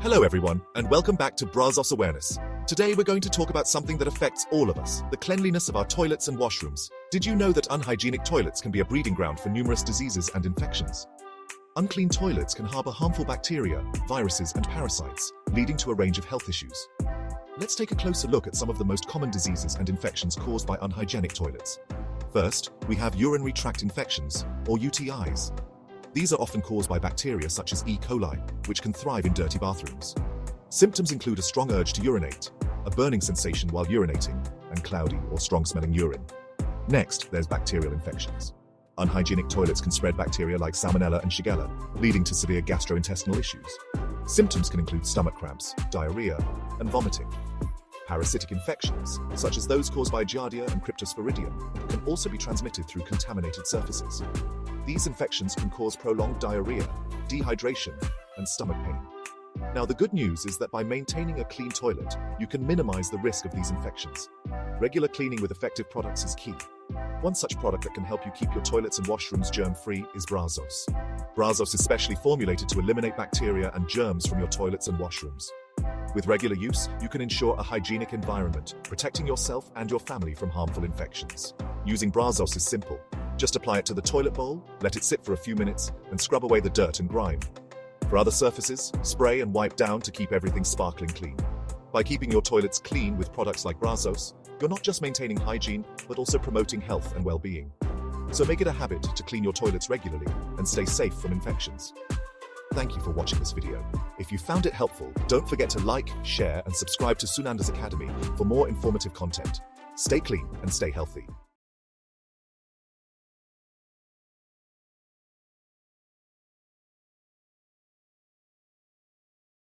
Hello everyone, and welcome back to BRAZOS Awareness. Today we're going to talk about something that affects all of us, the cleanliness of our toilets and washrooms. Did you know that unhygienic toilets can be a breeding ground for numerous diseases and infections? Unclean toilets can harbor harmful bacteria, viruses, and parasites, leading to a range of health issues. Let's take a closer look at some of the most common diseases and infections caused by unhygienic toilets. First, we have urinary tract infections, or UTIs. These are often caused by bacteria such as E. coli, which can thrive in dirty bathrooms. Symptoms include a strong urge to urinate, a burning sensation while urinating, and cloudy or strong-smelling urine. Next, there's bacterial infections. Unhygienic toilets can spread bacteria like Salmonella and Shigella, leading to severe gastrointestinal issues. Symptoms can include stomach cramps, diarrhea, and vomiting. Parasitic infections, such as those caused by Giardia and Cryptosporidium, can also be transmitted through contaminated surfaces. These infections can cause prolonged diarrhea, dehydration, and stomach pain. Now, the good news is that by maintaining a clean toilet, you can minimize the risk of these infections. Regular cleaning with effective products is key. One such product that can help you keep your toilets and washrooms germ-free is BRAZOS. BRAZOS is specially formulated to eliminate bacteria and germs from your toilets and washrooms. With regular use, you can ensure a hygienic environment, protecting yourself and your family from harmful infections. Using BRAZOS is simple. Just apply it to the toilet bowl, let it sit for a few minutes, and scrub away the dirt and grime. For other surfaces, spray and wipe down to keep everything sparkling clean. By keeping your toilets clean with products like BRAZOS, you're not just maintaining hygiene, but also promoting health and well-being. So make it a habit to clean your toilets regularly and stay safe from infections. Thank you for watching this video. If you found it helpful, don't forget to like, share, and subscribe to Sunanda's Academy for more informative content. Stay clean and stay healthy.